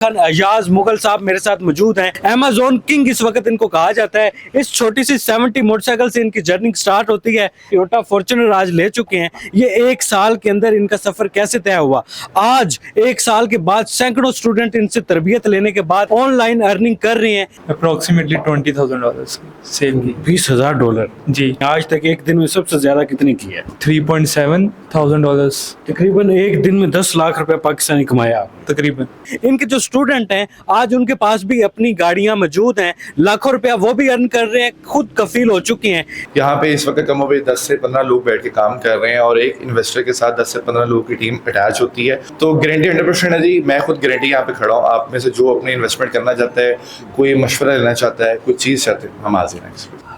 खान अयाज मुगल साहब मेरे साथ मौजूद हैं। अमेज़न किंग इस वक्त इनको कहा जाता है। इस छोटी सी 70 मोटरसाइकिल से इनकी जर्नी स्टार्ट होती है। टोयोटा फॉर्च्यूनर आज ले चुके हैं। ये एक साल के अंदर इनका सफर कैसे तय हुआ, आज एक साल के बाद सैकड़ों स्टूडेंट इनसे तरबियत लेने के बाद ऑनलाइन अर्निंग कर रहे हैं। अप्रोक्सीमेटली $20,000 सेल की। $20,000 जी। आज तक एक दिन में सबसे ज्यादा कितनी की है? $3,700 तकरीबन एक दिन में 10 लाख रुपए पाकिस्तानी कमाया तकरीबन। इनके जो स्टूडेंट हैं आज उनके पास भी अपनी गाड़ियां मौजूद हैं, लाखों रुपया वो भी अर्न कर रहे हैं, खुद कफील हो चुके हैं। यहाँ पे इस वक्त कम से 10 से 15 लोग बैठ के काम कर रहे हैं और एक इन्वेस्टर के साथ 10 से 15 लोगों की टीम अटैच होती है। तो गारंटी 100% है जी। मैं खुद गारंटी यहाँ पे खड़ा हूँ। आप में से जो अपने इन्वेस्टमेंट करना चाहता है, कोई मशवरा लेना चाहता है, कोई चीज़ चाहते हैं, हम हाजिर हैं।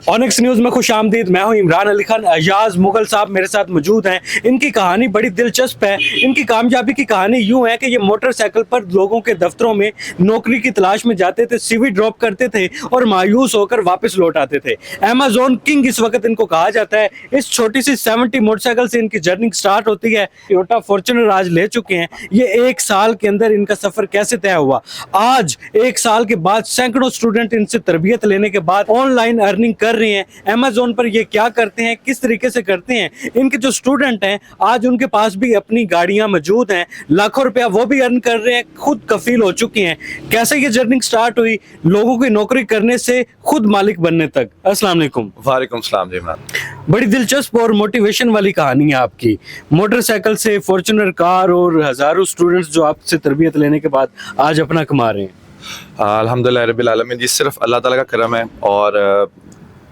ऑनिक्स न्यूज में खुश आमदीद। मैं हूं इमरान अली खान। अयाज मुगल साहब मेरे साथ मौजूद हैं। इनकी कहानी बड़ी दिलचस्प है। इनकी कामयाबी की कहानी यूं है कि ये मोटरसाइकिल पर लोगों के दफ्तरों में नौकरी की तलाश में जाते थे, सीवी ड्रॉप करते थे और मायूस होकर वापस लौट आते थे। अमेज़न किंग इस वक्त इनको कहा जाता है। इस छोटी सी 70 मोटरसाइकिल से इनकी जर्नी स्टार्ट होती है। टोयोटा फॉर्च्यूनर आज ले चुके हैं। ये एक साल के अंदर इनका सफर कैसे तय हुआ, आज एक साल के बाद सैकड़ों स्टूडेंट इनसे तरबियत लेने के बाद ऑनलाइन अर्निंग कर रहे हैं। अमेज़न पर ये क्या करते हैं, किस तरीके से करते हैं। इनके जो स्टूडेंट हैं आज उनके पास भी अपनी गाड़ियां मौजूद हैं, लाखों रुपया वो भी अर्न कर रहे हैं, खुद कफील हो चुके हैं। कैसे ये जर्नी स्टार्ट हुई लोगों की नौकरी करने से खुद मालिक बनने तक। अस्सलाम वालेकुम। वालेकुम सलाम जी इमरान। बड़ी दिलचस्प और मोटिवेशन वाली कहानी है आपकी। मोटरसाइकिल से फॉर्च्यूनर कार और हजारों स्टूडेंट्स जो आपसे तरबियत लेने के बाद आज अपना कमा रहे हैं। अल्हम्दुलिल्लाह रब्बिल आलमीन जी। सिर्फ अल्लाह ताला का करम है और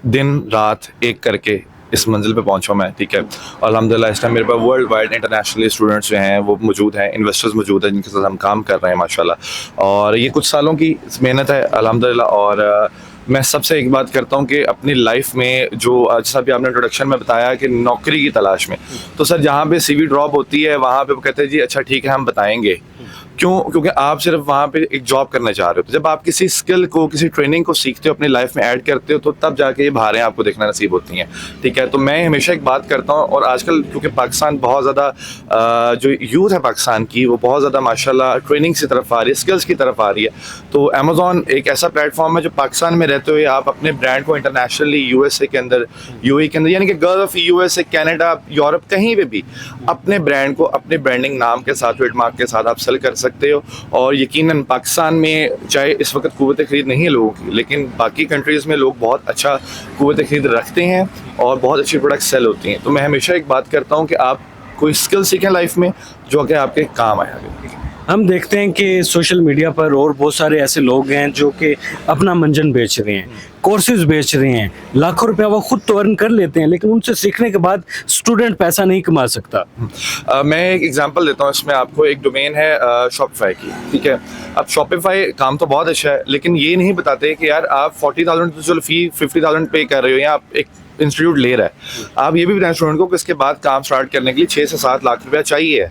दिन रात एक करके इस मंजिल पे पहुंचा मैं, ठीक है। और अल्हम्दुलिल्लाह इस टाइम मेरे पास वर्ल्ड वाइड इंटरनेशनली स्टूडेंट्स जो हैं वो मौजूद हैं, इन्वेस्टर्स मौजूद हैं जिनके साथ हम काम कर रहे हैं माशाल्लाह। और ये कुछ सालों की मेहनत है अल्हम्दुलिल्लाह। और मैं सबसे एक बात करता हूँ कि अपनी लाइफ में जो जैसा भी आपने इंट्रोडक्शन में बताया कि नौकरी की तलाश में, तो सर जहाँ पे सीवी ड्रॉप होती है वहाँ पे वो कहते हैं जी अच्छा ठीक है हम बताएंगे। क्यों? क्योंकि आप सिर्फ वहाँ पे एक जॉब करना चाह रहे हो। तो जब आप किसी स्किल को, किसी ट्रेनिंग को सीखते हो, अपनी लाइफ में ऐड करते हो, तो तब जाके ये बहारें आपको देखना नसीब होती हैं, ठीक है। तो मैं हमेशा एक बात करता हूँ, और आजकल क्योंकि पाकिस्तान बहुत ज़्यादा जो यूथ है पाकिस्तान की वो बहुत ज़्यादा माशाल्लाह ट्रेनिंग की तरफ आ रही है, स्किल्स की तरफ आ रही है। तो अमेज़न एक ऐसा प्लेटफॉर्म है जो पाकिस्तान में रहते हुए आप अपने ब्रांड को इंटरनेशनली यूएसए के अंदर, यूएई के अंदर, यानी कि gulf of USA, Canada, Europe, कहीं पे भी अपने ब्रांड को अपने ब्रांडिंग नाम के साथ, ट्रेडमार्क के साथ आप सेल कर सकते हो। और यकीनन पाकिस्तान में चाहे इस वक्त क़ुव्वत ख़रीद नहीं है लोगों की, लेकिन बाकी कंट्रीज़ में लोग बहुत अच्छा क़ुव्वत ख़रीद रखते हैं और बहुत अच्छी प्रोडक्ट सेल होती हैं। तो मैं हमेशा एक बात करता हूँ कि आप कोई स्किल सीखें लाइफ में जो कि आपके काम आए आगे। हम देखते हैं कि सोशल मीडिया पर और बहुत सारे ऐसे लोग हैं जो कि अपना मंजन बेच रहे हैं, कोर्सेज बेच रहे हैं, लाखों रुपया वो खुद तो अर्न कर लेते हैं, लेकिन उनसे सीखने के बाद स्टूडेंट पैसा नहीं कमा सकता। मैं एक एग्जांपल देता हूँ इसमें आपको। एक डोमेन है शॉपिफाई की, ठीक है। अब शॉपिफाई काम तो बहुत अच्छा है, लेकिन ये नहीं बताते कि यार आप 40,000 तो चलो फी 50,000 पे कर रहे हो, या आप एक इंस्टीट्यूट ले रहा है, आप ये भी बताएं स्टूडेंट को कि इसके बाद काम स्टार्ट करने के लिए 6 से 7 लाख रुपया चाहिए।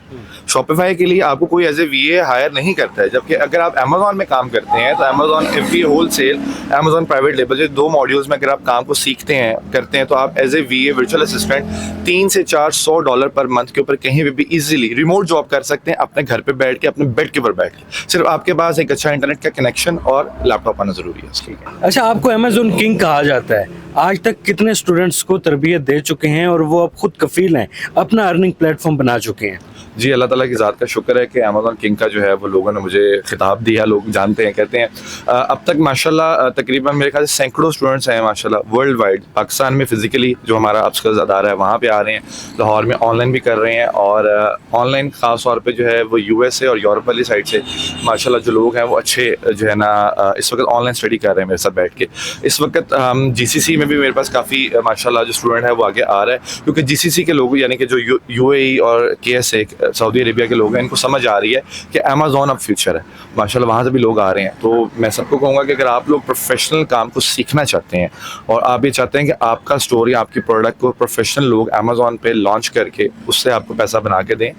शॉपिफाई के लिए आपको कोई एज ए वीए हायर नहीं करता है, जबकि अगर आप अमेज़न में काम करते हैं तो Amazon FB wholesale, Amazon private label, जो 2 मॉड्यूल्स में अगर आप काम को सीखते हैं, करते हैं, तो आप as a VA virtual assistant $300 से $400 पर मंथ के ऊपर कहीं भी इजीली रिमोट जॉब कर सकते हैं, अपने घर पे बैठ के, अपने बेड के ऊपर बैठ के। सिर्फ आपके पास एक अच्छा इंटरनेट का कनेक्शन और लैपटॉप आना ज़रूरी है उसके लिए। अच्छा, आपको अमेज़न किंग कहा जाता है। आज तक कितने स्टूडेंट्स को तरबियत दे चुके हैं और वो अब खुद कफील हैं, अपना अर्निंग प्लेटफॉर्म बना चुके हैं? जी, अल्लाह ताला की ज़ात का शुक्र है कि अमेज़न किंग का जो है वो लोगों ने मुझे खिताब दिया, लोग जानते हैं, कहते हैं। अब तक माशाल्लाह तकरीबन मेरे ख्याल से सैकड़ों स्टूडेंट्स हैं माशाल्लाह वर्ल्ड वाइड। पाकिस्तान में फ़िज़िकली जो हमारा अपस्किल्स अदारा है वहाँ पे आ रहे हैं, लाहौर में ऑनलाइन भी कर रहे हैं, और ऑनलाइन ख़ास तौर पे जो है वो यूएसए और यूरोप वाली साइड से माशाल्लाह जो लोग हैं वो अच्छे जो है ना इस वक्त ऑनलाइन स्टडी कर रहे हैं मेरे साथ बैठ के। इस वक्त जीसीसी में भी मेरे पास काफ़ी माशाल्लाह जो स्टूडेंट है वो आगे आ रहा है, क्योंकि जीसीसी के लोग यानी कि जो यूएई और केएसए सऊदी अरेबिया के लोग हैं, इनको समझ आ रही है कि अमेज़न अब फ्यूचर है माशाल्लाह, वहाँ से भी लोग आ रहे हैं। तो मैं सबको कहूँगा कि अगर आप लोग प्रोफेशनल काम को सीखना चाहते हैं और आप ये चाहते हैं कि आपका स्टोर या आपकी प्रोडक्ट को प्रोफेशनल लोग अमेज़न पे लॉन्च करके उससे आपको पैसा बना के दें,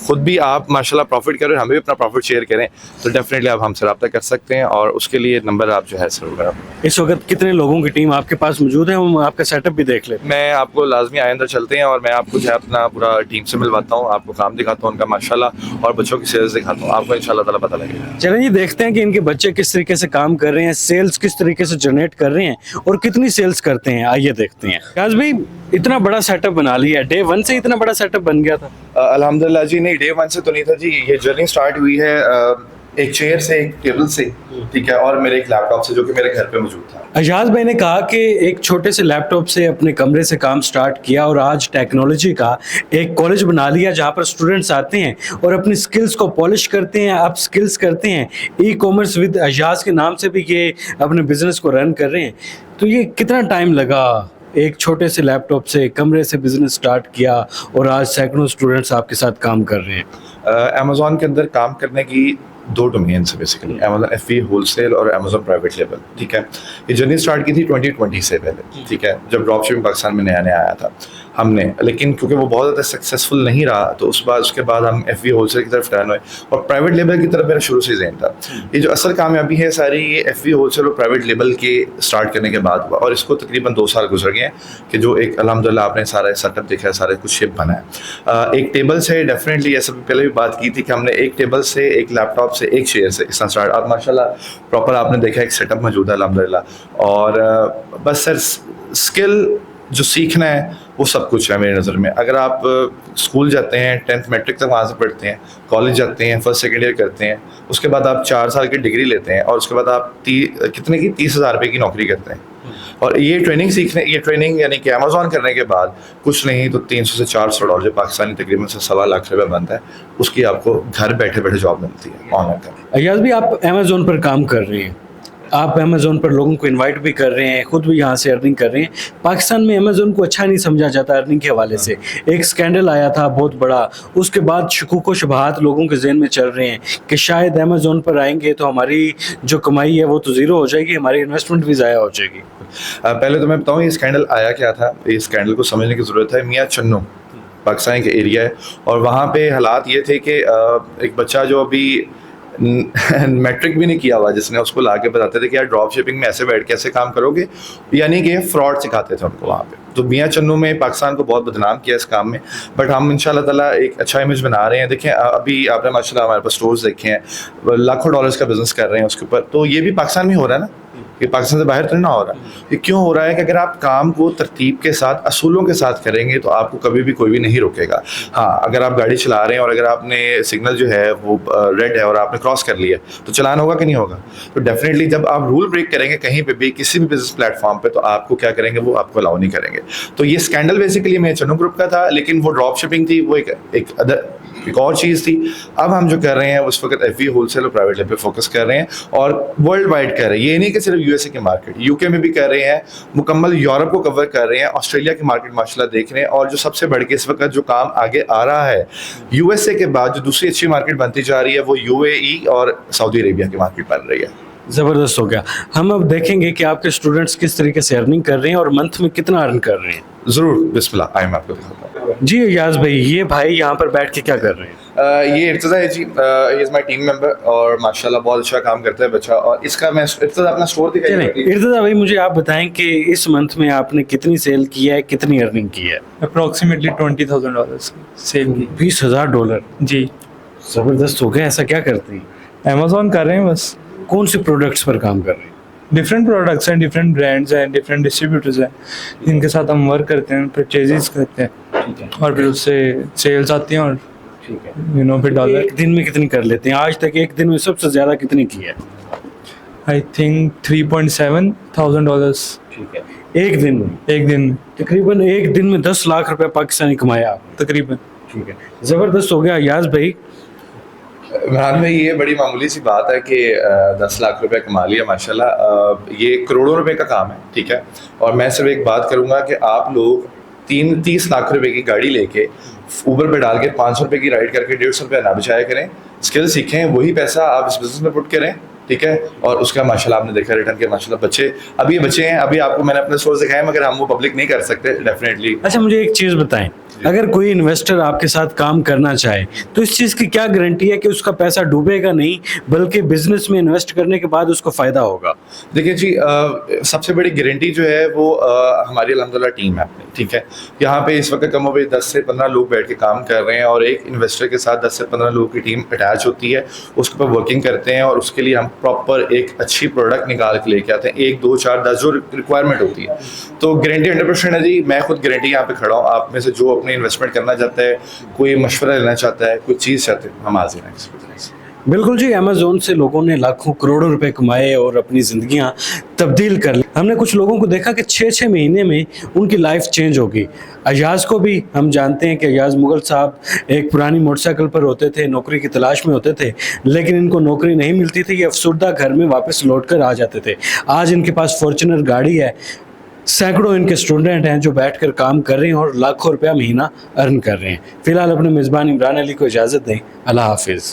खुद भी आप माशाल्लाह प्रॉफिट करें, हमें भी अपना प्रॉफिट शेयर करें, तो डेफिनेटली आप हमसे रब्ता कर सकते हैं। और उसके लिए नंबर आप जो है जरूर करें। इस वक्त कितने लोगों की टीम आपके पास पास मौजूद हैं, हम आपका सेटअप भी देख लेते मैं आपको लाजमी आए अंदर चलते हैं और मैं आपको जो है अपना पूरा टीम से मिलवाता हूँ, आपको काम दिखाता हूँ उनका माशाल्लाह, और बच्चों की सेल्स दिखाता हूँ, आपको इंशाल्लाह ताला पता लगेगा। हैं। चलिए जी देखते हैं कि इनके बच्चे किस तरीके से काम कर रहे हैं, सेल्स किस तरीके से जनरेट कर रहे हैं और कितनी सेल्स करते हैं, आइए देखते हैं। याज भाई इतना बड़ा सेटअप बना लिया, डे 1 से इतना बड़ा सेटअप बन गया था? अल्हम्दुलिल्लाह जी, नहीं डे 1 से तो नहीं था जी, ये जर्नी स्टार्ट हुई है एक चेयर से, एक टेबल से, ठीक है, और मेरे एक लैपटॉप से जो कि मेरे घर पे मौजूद था। अजाज भाई ने कहा कि एक छोटे से लैपटॉप से अपने कमरे से काम स्टार्ट किया और आज टेक्नोलॉजी का एक कॉलेज बना लिया जहाँ पर स्टूडेंट्स आते हैं और अपनी स्किल्स को पॉलिश करते हैं, अप स्किल्स करते हैं। ई कॉमर्स विद अजाज के नाम से भी ये अपने बिजनेस को रन कर रहे हैं। तो ये कितना टाइम लगा, एक छोटे से लैपटॉप से कमरे से बिजनेस स्टार्ट किया और आज सैकड़ों स्टूडेंट्स आपके साथ काम कर रहे हैं? अमेज़ॉन के अंदर काम करने की 2 डोमेन्स है बेसिकली, अमेज़ॉन FBA होलसेल और अमेज़ॉन प्राइवेट लेबल, ठीक है। ये जर्नी स्टार्ट की थी 2020 से पहले, ठीक है, जब ड्रॉप शिपिंग पाकिस्तान में नया नया आया था हमने, लेकिन क्योंकि वो बहुत ज़्यादा सक्सेसफुल नहीं रहा तो उसके बाद हम FBA होलसेल की तरफ टर्न हुए और प्राइवेट लेबल की तरफ मेरा शुरू से ज़हन था। ये जो असल कामयाबी है सारी ये FBA होलसेल और प्राइवेट लेबल के स्टार्ट करने के बाद हुआ और इसको तकरीबन 2 साल गुजर गए हैं कि जो एक अल्हम्दुलिल्लाह आपने सारा सेटअप देखा है, सारा कुछ शेप बना है। एक टेबल से डेफिनेटली, ऐसा पहले भी बात की थी कि हमने एक टेबल से, एक लैपटॉप से, एक चेयर से इस तरह स्टार्ट, आप माशाल्लाह प्रॉपर आपने देखा एक सेटअप मौजूद है अल्हम्दुलिल्लाह। और बस सर स्किल जो सीखना है वो सब कुछ है मेरी नज़र में। अगर आप स्कूल जाते हैं, 10th मैट्रिक तक वहाँ से पढ़ते हैं, कॉलेज जाते हैं, फर्स्ट सेकेंड ईयर करते हैं, उसके बाद आप 4 साल की डिग्री लेते हैं और उसके बाद आप कितने की 30,000 रुपये की नौकरी करते हैं। और ये ट्रेनिंग यानी कि अमेज़ॉन करने के बाद कुछ नहीं तो 300 से 400 डॉलर जो पाकिस्तानी तकरीबन से 1.25 लाख रुपये बनता है, उसकी आपको घर बैठे बैठे जॉब मिलती है ऑनलाइन का। अयाज भी आप अमेज़ॉन पर काम कर रहे हैं, आप अमेज़ॉन पर लोगों को इनवाइट भी कर रहे हैं, खुद भी यहाँ से अर्निंग कर रहे हैं। पाकिस्तान में अमेज़ॉन को अच्छा नहीं समझा जाता अर्निंग के हवाले से। एक स्कैंडल आया था बहुत बड़ा, उसके बाद शकूक व शुबहात लोगों के जहन में चल रहे हैं कि शायद अमेज़ॉन पर आएंगे तो हमारी जो कमाई है वो तो ज़ीरो हो जाएगी, हमारी इन्वेस्टमेंट भी ज़ाया हो जाएगी। पहले तो मैं बताऊँ ये स्कैंडल आया क्या था, इस स्कैंडल को समझने की ज़रूरत है। मियाँ चन्नू पाकिस्तान के एरिया है और वहाँ पे हालात ये थे कि एक बच्चा जो अभी मैट्रिक भी नहीं किया हुआ, जिसने उसको ला के बताते थे कि यार ड्रॉप शिपिंग में ऐसे बैठ के ऐसे काम करोगे, यानी कि फ्रॉड सिखाते थे उनको वहाँ पे। तो मियाँ चन्नू में पाकिस्तान को बहुत बदनाम किया इस काम में, बट हम इंशाल्लाह ताला एक अच्छा इमेज बना रहे हैं। देखें अभी आपने माशाल्लाह हमारे पास स्टोर्स देखे हैं, लाखों डॉलर्स का बिजनेस कर रहे हैं उसके ऊपर। तो ये भी पाकिस्तान में हो रहा है ना, ये पाकिस्तान से बाहर तो नहीं ना हो रहा। ये क्यों हो रहा है कि अगर आप काम को तरतीब के साथ, असूलों के साथ करेंगे तो आपको कभी भी कोई भी नहीं रोकेगा। हाँ, अगर आप गाड़ी चला रहे हैं और अगर आपने सिग्नल जो है वो रेड है और आपने क्रॉस कर लिया तो चलान होगा कि नहीं होगा? तो डेफिनेटली जब आप रूल ब्रेक करेंगे कहीं पे भी, किसी भी बिजनेस प्लेटफॉर्म पे, तो आपको क्या करेंगे, वो आपको अलाउ नहीं करेंगे। तो ये स्कैंडल बेसिकली मैं चन्नू ग्रुप का था, लेकिन वो ड्रॉप शिपिंग थी, वो एक और चीज़ थी। अब हम जो कर रहे हैं उस वक्त FBA होलसेल और प्राइवेट लेवल पे फोकस कर रहे हैं और वर्ल्ड वाइड कर रहे हैं। ये नहीं कि सिर्फ USA की मार्केट, UK में भी कर रहे हैं, मुकम्मल यूरोप को कवर कर रहे हैं, ऑस्ट्रेलिया की मार्केट माशाल्लाह देख रहे हैं। और जो सबसे बढ़ के इस वक्त जो काम आगे आ रहा है, USA के बाद जो दूसरी अच्छी मार्केट बनती जा रही है वो UAE और सऊदी अरेबिया की मार्केट बन रही है। ज़बरदस्त हो गया। हम अब देखेंगे कि आपके स्टूडेंट्स किस तरीके से अर्निंग कर रहे हैं और मंथ में कितना अर्न कर रहे हैं। ज़रूर, बिस्मिल्लाह, आइए मैं आपको दिखाता हूँ। जी अयाज भाई, ये भाई यहाँ पर बैठ के क्या कर रहे हैं? ये इर्तज़ा है ji, he is my team member और माशाल्लाह बहुत अच्छा काम करता है बच्चा। और इसका मैं इर्तज़ा अपना स्टोर दिखाई। इर्तज़ा भाई मुझे आप बताएं कि इस मंथ में आपने कितनी सेल की है, कितनी अर्निंग की है? अप्रॉक्सीमेटली $20,000 सेल की। $20,000 जी, ज़बरदस्त हो गया। ऐसा क्या करते हैं? अमेज़ॉन कर रहे हैं बस। कौन से प्रोडक्ट्स पर काम कर रहे हैं? डिफरेंट प्रोडक्ट्स हैं, डिफरेंट ब्रांड्स हैं, डिफरेंट डिस्ट्रीब्यूटर्स हैं, जिनके साथ हम वर्क करते हैं, परचेजेस करते हैं और फिर उससे सेल्स आती हैं और ठीक है, फिर डॉलर। एक दिन में कितनी कर लेते हैं? आज तक एक दिन में सबसे ज़्यादा कितनी की है? I think $3,700। ठीक है, एक दिन में? एक दिन में तकरीबन एक दिन में 10 लाख रुपए पाकिस्तानी कमाया आपने। तकरीबन। ठीक है, ज़बरदस्त हो गया। अयाज भाई, इमरान भाई, ये बड़ी मामूली सी बात है कि 10 लाख रुपए कमा लिया माशाल्लाह। ये करोड़ों रुपए का काम है, ठीक है। और मैं सिर्फ एक बात करूँगा कि आप लोग 30 लाख रुपए की गाड़ी लेके ऊबर पे डाल के 500 रुपए की राइड करके 150 रुपया ना बचाया करें। स्किल सीखें, वही पैसा आप इस बिजनेस में पुट करें, ठीक है। और उसका माशाल्लाह आपने देखा रिटर्न के माशाल्लाह बच्चे, अभी ये बच्चे हैं, अभी आपको मैंने अपने सोर्स दिखाए मगर हम वो पब्लिक नहीं कर सकते डेफिनेटली। अच्छा मुझे एक चीज़ बताएं, अगर कोई इन्वेस्टर आपके साथ काम करना चाहे तो इस चीज़ की क्या गारंटी है कि उसका पैसा डूबेगा नहीं, बल्कि बिजनेस में इन्वेस्ट करने के बाद उसको फ़ायदा होगा? देखिए जी, सबसे बड़ी गारंटी जो है वो हमारी अल्हम्दुलिल्लाह टीम है अपनी, ठीक है। यहाँ पे इस वक्त कम हो 10 से 15 लोग बैठ के काम कर रहे हैं और एक इन्वेस्टर के साथ 10 से 15 लोगों की टीम अटैच होती है, उसके ऊपर वर्किंग करते हैं और उसके लिए हम प्रॉपर एक अच्छी प्रोडक्ट निकाल के लेके आते हैं, 1 2 4 10 जो रिक्वायरमेंट होती है। तो गारंटी 100% है जी। मैं खुद गारंटी यहाँ पे खड़ा हूँ। आप में से जो अपने इन्वेस्टमेंट करना चाहता है, कोई मशवरा लेना चाहता है, कोई चीज़ चाहते हैं, हम हाजिर हैं इसमें। बिल्कुल जी, अमेज़ोन से लोगों ने लाखों करोड़ों रुपए कमाए और अपनी ज़िंदगियां तब्दील कर ली। हमने कुछ लोगों को देखा कि 6-6 महीने में उनकी लाइफ चेंज हो गई। अयाज़ को भी हम जानते हैं कि अयाज़ मुगल साहब एक पुरानी मोटरसाइकिल पर होते थे, नौकरी की तलाश में होते थे, लेकिन इनको नौकरी नहीं मिलती थी। ये अफसुर्दा घर में वापस लौट कर आ जाते थे। आज इनके पास फॉर्च्यूनर गाड़ी है, सैकड़ों इनके स्टूडेंट हैं जो बैठकर काम कर रहे हैं और लाखों रुपया महीना अर्न कर रहे हैं। फिलहाल अपने मेज़बान इमरान अली को इजाज़त दें। अल्लाह हाफिज़।